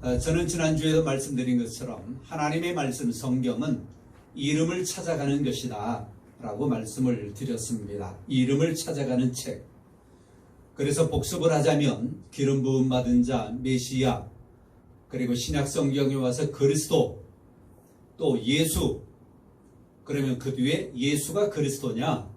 저는 지난주에도 말씀드린 것처럼 하나님의 말씀 성경은 이름을 찾아가는 것이다 라고 말씀을 드렸습니다. 이름을 찾아가는 책. 그래서 복습을 하자면 기름 부음 받은 자, 메시아, 그리고 신약 성경에 와서 그리스도, 또 예수. 그러면 그 뒤에 예수가 그리스도냐,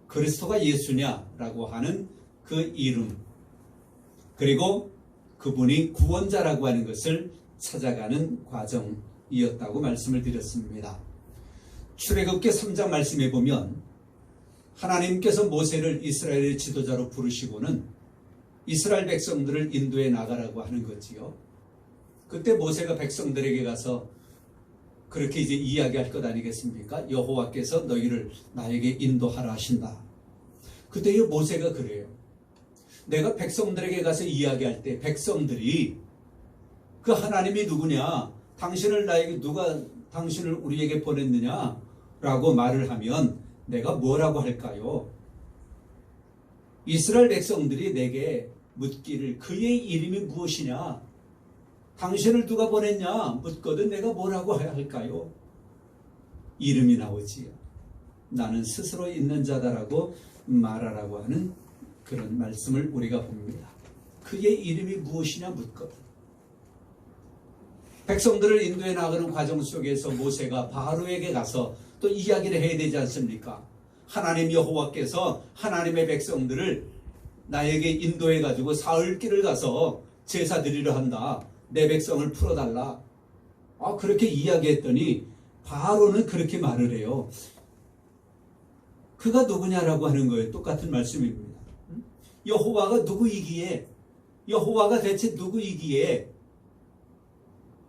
그리스도가 예수냐라고 하는 그 이름, 그리고 그분이 구원자라고 하는 것을 찾아가는 과정이었다고 말씀을 드렸습니다. 출애굽기 3장 말씀에 보면 하나님께서 모세를 이스라엘의 지도자로 부르시고는 이스라엘 백성들을 인도해 나가라고 하는 거지요. 그때 모세가 백성들에게 가서 그렇게 이제 이야기할 것 아니겠습니까? 여호와께서 너희를 나에게 인도하라 하신다. 그때 모세가 그래요. 내가 백성들에게 가서 이야기할 때 백성들이 그 하나님이 누구냐, 당신을 우리에게 보냈느냐 라고 말을 하면 내가 뭐라고 할까요? 이스라엘 백성들이 내게 묻기를 그의 이름이 무엇이냐, 당신을 누가 보냈냐 묻거든 내가 뭐라고 할까요? 이름이 나오지요. 나는 스스로 있는 자다라고 말하라고 하는 그런 말씀을 우리가 봅니다. 그의 이름이 무엇이냐 묻거든. 백성들을 인도해 나가는 과정 속에서 모세가 바로에게 가서 또 이야기를 해야 되지 않습니까? 하나님 여호와께서 하나님의 백성들을 나에게 인도해 가지고 사흘길을 가서 제사 드리려 한다. 내 백성을 풀어달라. 그렇게 이야기했더니 바로는 그렇게 말을 해요. 그가 누구냐라고 하는 거예요. 똑같은 말씀입니다. 여호와가 누구이기에, 여호와가 대체 누구이기에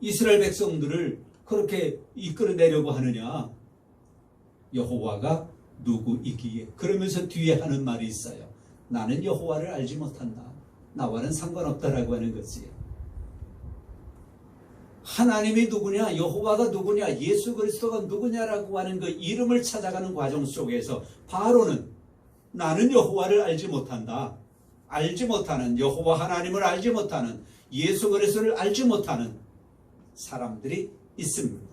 이스라엘 백성들을 그렇게 이끌어내려고 하느냐. 여호와가 누구이기에. 그러면서 뒤에 하는 말이 있어요. 나는 여호와를 알지 못한다. 나와는 상관없다라고 하는 거지. 하나님이 누구냐, 여호와가 누구냐, 예수 그리스도가 누구냐라고 하는 그 이름을 찾아가는 과정 속에서 바로는 나는 여호와를 알지 못한다. 알지 못하는, 여호와 하나님을 알지 못하는, 예수 그리스도를 알지 못하는 사람들이 있습니다.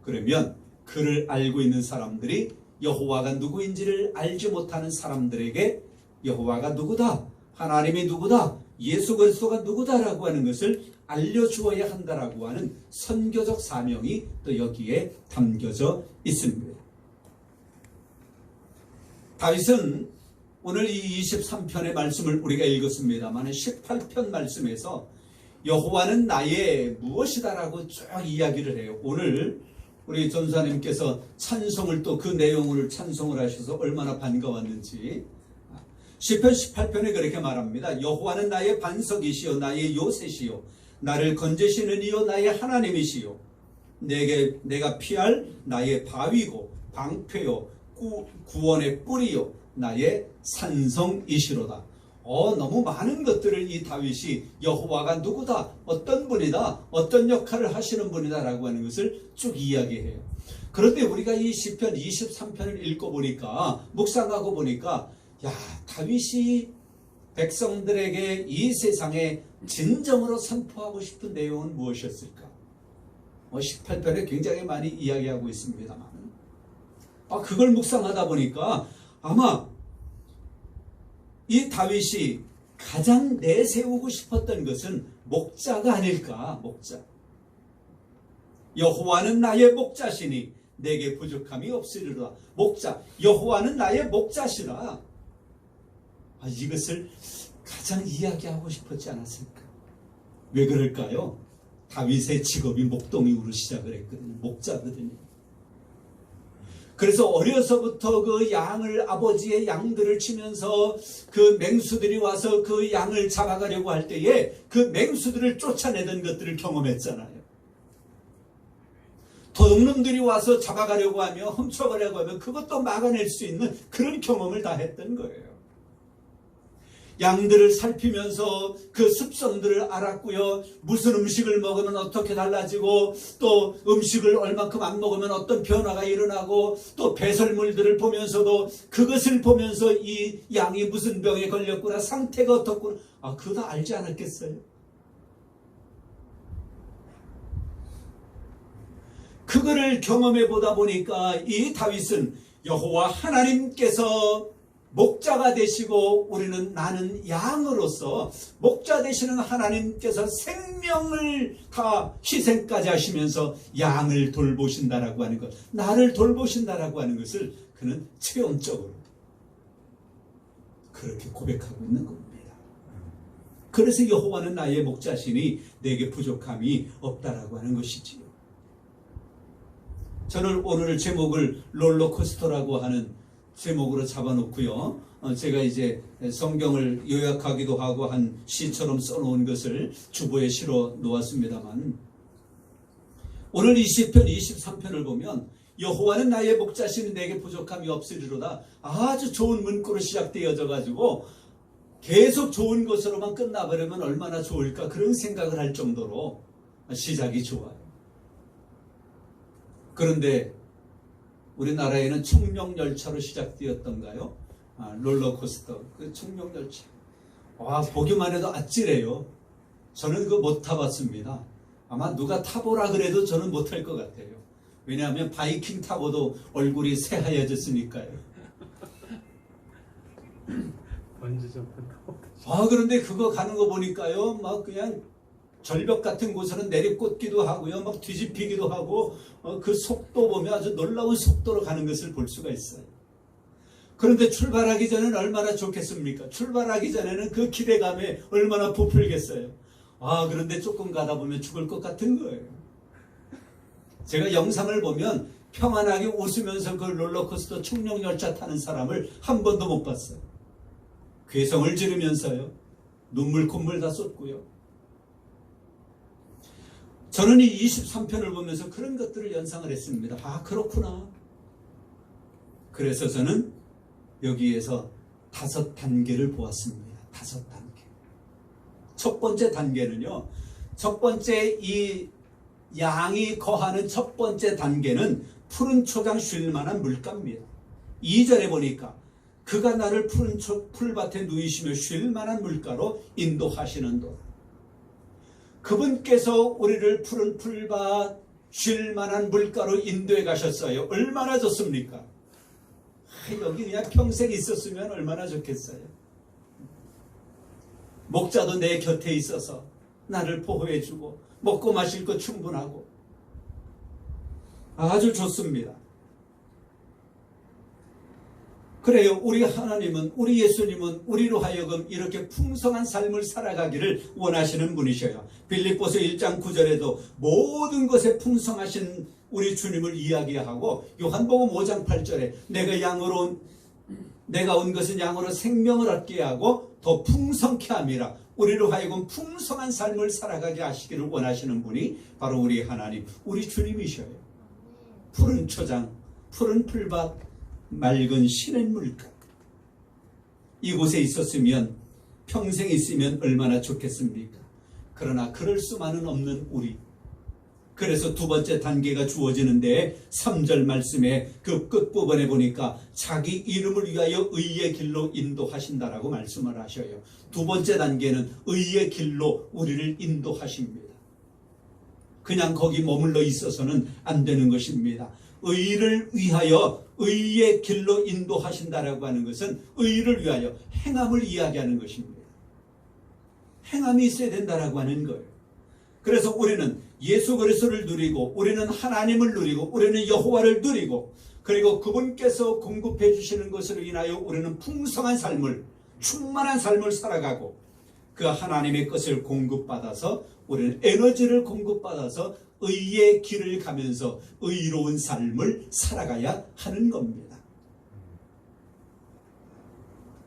그러면 그를 알고 있는 사람들이 여호와가 누구인지를 알지 못하는 사람들에게 여호와가 누구다, 하나님이 누구다, 예수 그리스도가 누구다라고 하는 것을 알려주어야 한다라고 하는 선교적 사명이 또 여기에 담겨져 있습니다. 다윗은 오늘 이 23편의 말씀을 우리가 읽었습니다만 18편 말씀에서 여호와는 나의 무엇이다라고 쭉 이야기를 해요. 오늘 우리 전사님께서 찬송을 또 그 내용을 찬송을 하셔서 얼마나 반가웠는지. 시편 18편에 그렇게 말합니다. 여호와는 나의 반석이시요 나의 요새시요 나를 건지시는 이요 나의 하나님이시요 내가 피할 나의 바위고 방패요 구원의 뿌리요 나의 산성이시로다. 너무 많은 것들을 이 다윗이 여호와가 누구다, 어떤 분이다, 어떤 역할을 하시는 분이다 라고 하는 것을 쭉 이야기해요. 그런데 우리가 이 시편 23편을 읽어보니까, 묵상하고 보니까 다윗이 백성들에게 이 세상에 진정으로 선포하고 싶은 내용은 무엇이었을까? 18편에 굉장히 많이 이야기하고 있습니다만 그걸 묵상하다 보니까 아마 이 다윗이 가장 내세우고 싶었던 것은 목자가 아닐까. 목자. 여호와는 나의 목자시니 내게 부족함이 없으리로다. 목자. 여호와는 나의 목자시라. 이것을 가장 이야기하고 싶었지 않았을까? 왜 그럴까요? 다윗의 직업이 목동이로 시작을 했거든요. 목자거든요. 그래서 어려서부터 그 양을, 아버지의 양들을 치면서 그 맹수들이 와서 그 양을 잡아가려고 할 때에 그 맹수들을 쫓아내던 것들을 경험했잖아요. 도둑놈들이 와서 잡아가려고 하며 훔쳐가려고 하면 그것도 막아낼 수 있는 그런 경험을 다 했던 거예요. 양들을 살피면서 그 습성들을 알았고요. 무슨 음식을 먹으면 어떻게 달라지고, 또 음식을 얼만큼 안 먹으면 어떤 변화가 일어나고, 또 배설물들을 보면서도 그것을 보면서 이 양이 무슨 병에 걸렸구나, 상태가 어떻구나, 그거 다 알지 않았겠어요? 그거를 경험해 보다 보니까 이 다윗은 여호와 하나님께서 목자가 되시고 우리는 나는 양으로서 목자 되시는 하나님께서 생명을 다 희생까지 하시면서 양을 돌보신다라고 하는 것, 나를 돌보신다라고 하는 것을 그는 체험적으로 그렇게 고백하고 있는 겁니다. 그래서 여호와는 나의 목자시니 내게 부족함이 없다라고 하는 것이지요. 저는 오늘 제목을 롤러코스터라고 하는 제목으로 잡아놓고요. 제가 이제 성경을 요약하기도 하고 한 시처럼 써놓은 것을 주보에 실어 놓았습니다만, 오늘 20편, 23편을 보면 여호와는 나의 목자시니 내게 부족함이 없으리로다. 아주 좋은 문구로 시작되어져 가지고 계속 좋은 것으로만 끝나버리면 얼마나 좋을까, 그런 생각을 할 정도로 시작이 좋아요. 그런데 우리나라에는 청룡열차로 시작되었던가요? 롤러코스터, 그 청룡열차. 보기만 해도 아찔해요. 저는 그거 못 타봤습니다. 아마 누가 타보라 그래도 저는 못할 것 같아요. 왜냐하면 바이킹 타고도 얼굴이 새하얘졌으니까요. 번지점프 타고. 그런데 그거 가는 거 보니까요, 막 그냥 절벽 같은 곳에는 내리꽂기도 하고요, 막 뒤집히기도 하고, 그 속도 보면 아주 놀라운 속도로 가는 것을 볼 수가 있어요. 그런데 출발하기 전에는 얼마나 좋겠습니까? 출발하기 전에는 그 기대감에 얼마나 부풀겠어요. 그런데 조금 가다 보면 죽을 것 같은 거예요. 제가 영상을 보면 평안하게 웃으면서 그 롤러코스터 청룡열차 타는 사람을 한 번도 못 봤어요. 괴성을 지르면서요, 눈물 콧물 다 쏟고요. 저는 이 23편을 보면서 그런 것들을 연상을 했습니다. 그렇구나. 그래서 저는 여기에서 5단계를 보았습니다. 5단계. 첫 번째 단계는요, 첫 번째 이 양이 거하는 첫 번째 단계는 푸른 초장 쉴 만한 물가입니다. 2절에 보니까 그가 나를 푸른 풀밭에 누이시며 쉴 만한 물가로 인도하시는도다. 그분께서 우리를 푸른 풀밭 쉴 만한 물가로 인도해 가셨어요. 얼마나 좋습니까? 여기 그냥 평생 있었으면 얼마나 좋겠어요. 목자도 내 곁에 있어서 나를 보호해 주고 먹고 마실 것 충분하고 아주 좋습니다. 그래요. 우리 하나님은, 우리 예수님은 우리로 하여금 이렇게 풍성한 삶을 살아가기를 원하시는 분이셔요. 빌립보서 1장 9절에도 모든 것에 풍성하신 우리 주님을 이야기하고, 요한복음 5장 8절에 내가 온 것은 양으로 생명을 얻게 하고 더 풍성케 함이라, 우리로 하여금 풍성한 삶을 살아가게 하시기를 원하시는 분이 바로 우리 하나님, 우리 주님이셔요. 푸른 초장, 푸른 풀밭, 맑은 시냇물가, 이곳에 있었으면, 평생 있으면 얼마나 좋겠습니까? 그러나 그럴 수만은 없는 우리. 그래서 두 번째 단계가 주어지는데 3절 말씀에 그 끝부분에 보니까 자기 이름을 위하여 의의 길로 인도하신다라고 말씀을 하셔요. 두 번째 단계는 의의 길로 우리를 인도하십니다. 그냥 거기 머물러 있어서는 안 되는 것입니다. 의를 위하여 의의 길로 인도하신다라고 하는 것은 의를 위하여 행함을 이야기하는 것입니다. 행함이 있어야 된다라고 하는 거예요. 그래서 우리는 예수 그리스도를 누리고, 우리는 하나님을 누리고, 우리는 여호와를 누리고, 그리고 그분께서 공급해 주시는 것으로 인하여 우리는 풍성한 삶을, 충만한 삶을 살아가고, 그 하나님의 것을 공급받아서 우리는 에너지를 공급받아서 의의 길을 가면서 의로운 삶을 살아가야 하는 겁니다.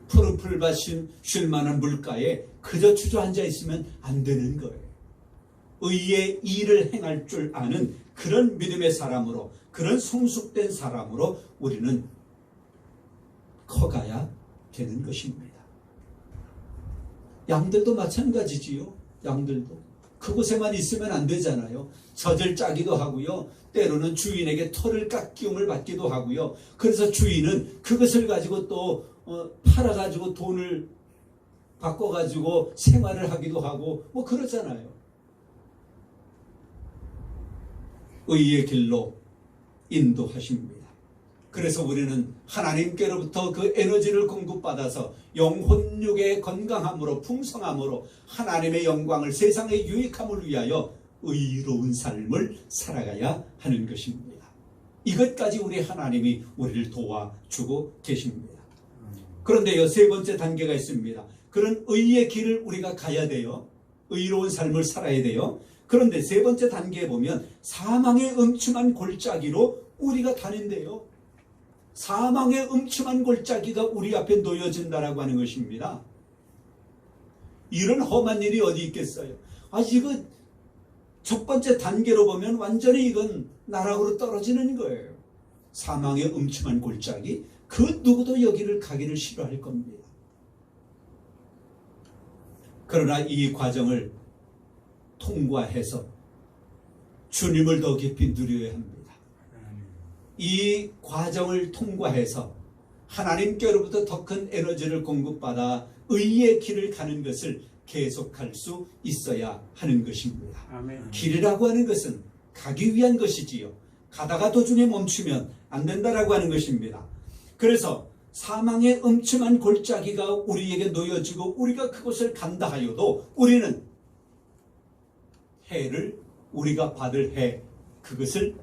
푸른 풀밭 쉴 만한 물가에 그저 주저앉아 있으면 안 되는 거예요. 의의 일을 행할 줄 아는 그런 믿음의 사람으로, 그런 성숙된 사람으로 우리는 커가야 되는 것입니다. 양들도 마찬가지지요. 양들도 그곳에만 있으면 안 되잖아요. 젖을 짜기도 하고요, 때로는 주인에게 털을 깎기움을 받기도 하고요. 그래서 주인은 그것을 가지고 또 팔아가지고 돈을 바꿔가지고 생활을 하기도 하고 뭐 그러잖아요. 의의 길로 인도하십니다. 그래서 우리는 하나님께로부터 그 에너지를 공급받아서 영혼육의 건강함으로 풍성함으로 하나님의 영광을 세상의 유익함을 위하여 의로운 삶을 살아가야 하는 것입니다. 이것까지 우리 하나님이 우리를 도와주고 계십니다. 그런데요, 세 번째 단계가 있습니다. 그런 의의 길을 우리가 가야 돼요. 의로운 삶을 살아야 돼요. 그런데 세 번째 단계에 보면 사망의 음침한 골짜기로 우리가 다닌대요. 사망의 음침한 골짜기가 우리 앞에 놓여진다라고 하는 것입니다. 이런 험한 일이 어디 있겠어요? 이거 첫 번째 단계로 보면 완전히 이건 나락으로 떨어지는 거예요. 사망의 음침한 골짜기, 그 누구도 여기를 가기를 싫어할 겁니다. 그러나 이 과정을 통과해서 주님을 더 깊이 누려야 합니다. 이 과정을 통과해서 하나님께로부터 더 큰 에너지를 공급받아 의의 길을 가는 것을 계속할 수 있어야 하는 것입니다. 아멘. 길이라고 하는 것은 가기 위한 것이지요. 가다가 도중에 멈추면 안 된다라고 하는 것입니다. 그래서 사망의 음침한 골짜기가 우리에게 놓여지고 우리가 그곳을 간다 하여도 우리는 해를, 우리가 받을 해, 그것을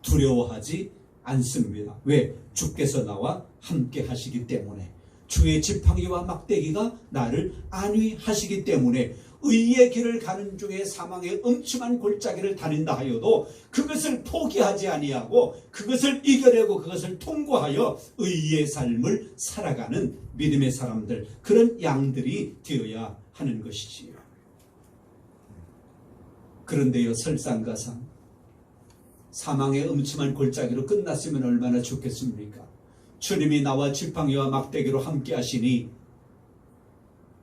두려워하지 않습니다. 왜? 주께서 나와 함께 하시기 때문에, 주의 지팡이와 막대기가 나를 안위하시기 때문에 의의 길을 가는 중에 사망의 음침한 골짜기를 다닌다 하여도 그것을 포기하지 아니하고 그것을 이겨내고 그것을 통과하여 의의 삶을 살아가는 믿음의 사람들, 그런 양들이 되어야 하는 것이지요. 그런데요, 설상가상 사망의 음침한 골짜기로 끝났으면 얼마나 좋겠습니까? 주님이 나와 지팡이와 막대기로 함께 하시니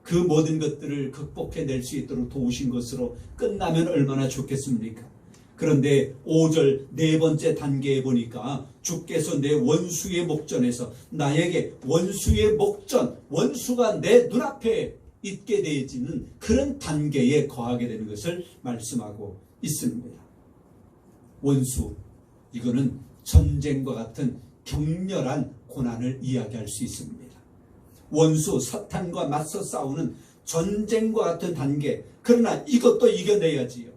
그 모든 것들을 극복해낼 수 있도록 도우신 것으로 끝나면 얼마나 좋겠습니까? 그런데 5절 네 번째 단계에 보니까 주께서 내 원수의 목전에서 나에게 원수의 목전, 원수가 내 눈앞에 있게 되어지는 그런 단계에 거하게 되는 것을 말씀하고 있습니다. 원수, 이거는 전쟁과 같은 격렬한 고난을 이야기할 수 있습니다. 원수, 사탄과 맞서 싸우는 전쟁과 같은 단계, 그러나 이것도 이겨내야지요.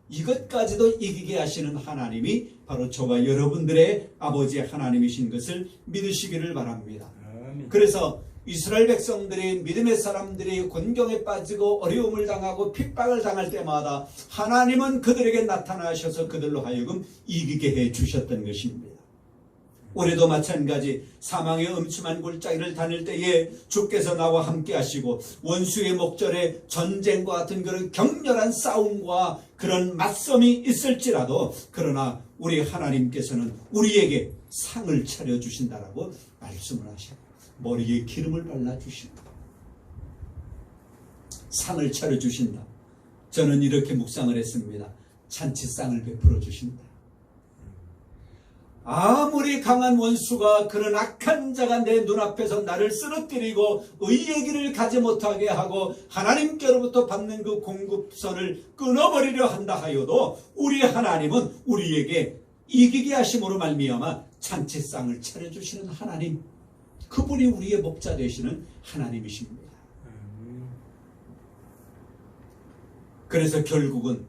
이것까지도 이기게 하시는 하나님이 바로 저와 여러분들의 아버지 하나님이신 것을 믿으시기를 바랍니다. 그래서 이스라엘 백성들이, 믿음의 사람들이 곤경에 빠지고 어려움을 당하고 핍박을 당할 때마다 하나님은 그들에게 나타나셔서 그들로 하여금 이기게 해 주셨던 것입니다. 올해도 마찬가지 사망의 음침한 골짜기를 다닐 때에 주께서 나와 함께 하시고 원수의 목전에 전쟁과 같은 그런 격렬한 싸움과 그런 맞섬이 있을지라도, 그러나 우리 하나님께서는 우리에게 상을 차려주신다라고 말씀을 하셔요. 머리에 기름을 발라주신다. 상을 차려주신다. 저는 이렇게 묵상을 했습니다. 잔치상을 베풀어 주신다. 아무리 강한 원수가, 그런 악한 자가 내 눈앞에서 나를 쓰러뜨리고 의의 길을 가지 못하게 하고 하나님께로부터 받는 그 공급선을 끊어버리려 한다 하여도 우리 하나님은 우리에게 이기게 하심으로 말미암아 잔치상을 차려주시는 하나님, 그분이 우리의 목자 되시는 하나님이십니다. 그래서 결국은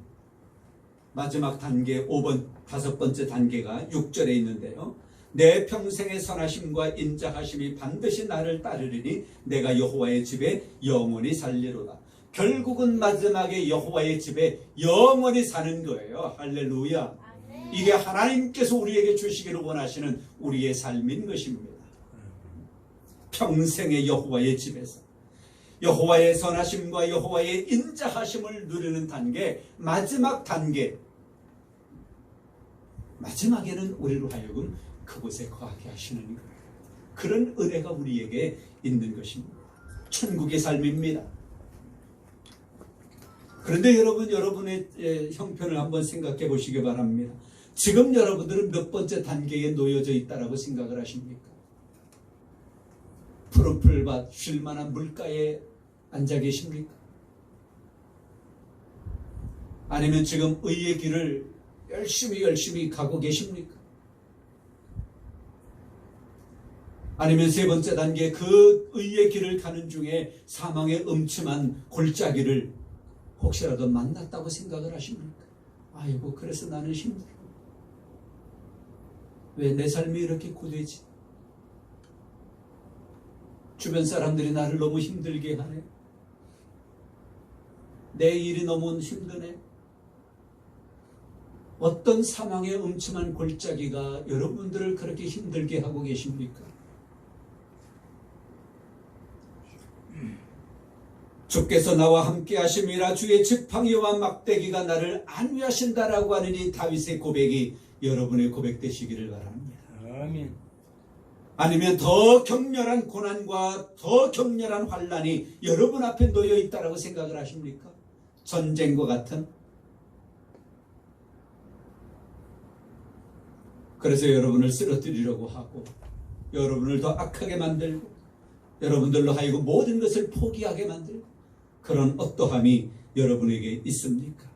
마지막 단계 5번, 5번째 단계가 6절에 있는데요. 내 평생의 선하심과 인자하심이 반드시 나를 따르리니 내가 여호와의 집에 영원히 살리로다. 결국은 마지막에 여호와의 집에 영원히 사는 거예요. 할렐루야. 이게 하나님께서 우리에게 주시기를 원하시는 우리의 삶인 것입니다. 평생의 여호와의 집에서 여호와의 선하심과 여호와의 인자하심을 누리는 단계, 마지막 단계, 마지막에는 우리로 하여금 그곳에 거하게 하시는 거예요. 그런 은혜가 우리에게 있는 것입니다. 천국의 삶입니다. 그런데 여러분, 여러분의 형편을 한번 생각해 보시기 바랍니다. 지금 여러분들은 몇 번째 단계에 놓여져 있다라고 생각을 하십니까? 푸른 풀밭, 쉴만한 물가에 앉아 계십니까? 아니면 지금 의의 길을 열심히 가고 계십니까? 아니면 세 번째 단계, 그 의의 길을 가는 중에 사망의 음침한 골짜기를 혹시라도 만났다고 생각을 하십니까? 아이고, 그래서 나는 힘들어. 왜 내 삶이 이렇게 고되지? 주변 사람들이 나를 너무 힘들게 하네. 내 일이 너무 힘드네. 어떤 사망의 음침한 골짜기가 여러분들을 그렇게 힘들게 하고 계십니까? 주께서 나와 함께 하심이라 주의 지팡이와 막대기가 나를 안위하신다라고 하는 이 다윗의 고백이 여러분의 고백 되시기를 바랍니다. 아멘. 아니면 더 격렬한 고난과 더 격렬한 환난이 여러분 앞에 놓여 있다라고 생각을 하십니까? 전쟁과 같은. 그래서 여러분을 쓰러뜨리려고 하고 여러분을 더 악하게 만들고 여러분들로 하여금 모든 것을 포기하게 만들고 그런 어떠함이 여러분에게 있습니까?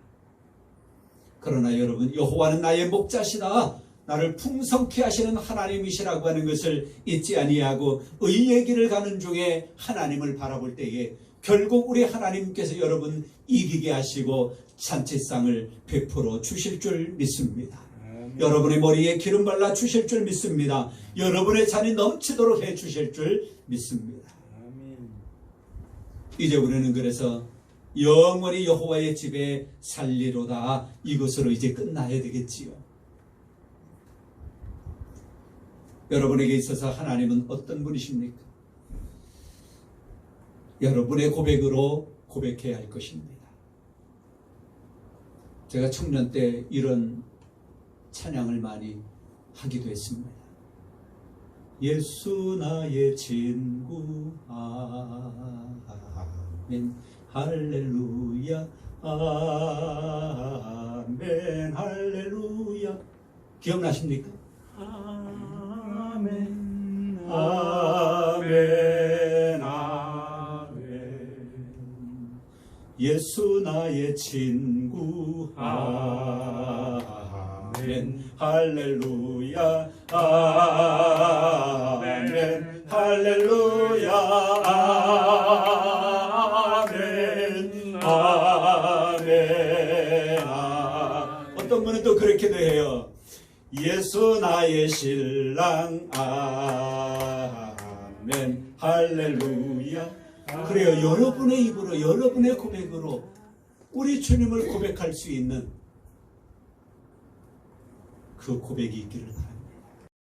그러나 여러분, 여호와는 나의 목자시다, 나를 풍성케 하시는 하나님이시라고 하는 것을 잊지 아니하고 의의 길을 가는 중에 하나님을 바라볼 때에 결국 우리 하나님께서 여러분 이기게 하시고 잔치상을 베풀어 주실 줄 믿습니다. 여러분의 머리에 기름 발라 주실 줄 믿습니다. 여러분의 잔이 넘치도록 해 주실 줄 믿습니다. 이제 우리는 그래서 영원히 여호와의 집에 살리로다, 이것으로 이제 끝나야 되겠지요. 여러분에게 있어서 하나님은 어떤 분이십니까? 여러분의 고백으로 고백해야 할 것입니다. 제가 청년 때 이런 찬양을 많이 하기도 했습니다. 예수 나의 친구, 아멘 할렐루야, 아멘 할렐루야. 기억나십니까? 아멘. 아멘 아멘. 예수 나의 친구, 아멘 할렐루야, 아멘 할렐루야, 아멘 아멘. 어떤 분은 또 그렇게도 해요. 예수 나의 신랑, 아멘 할렐루야. 그래요. 여러분의 입으로, 여러분의 고백으로 우리 주님을 고백할 수 있는 그 고백이 있기를 바랍니다.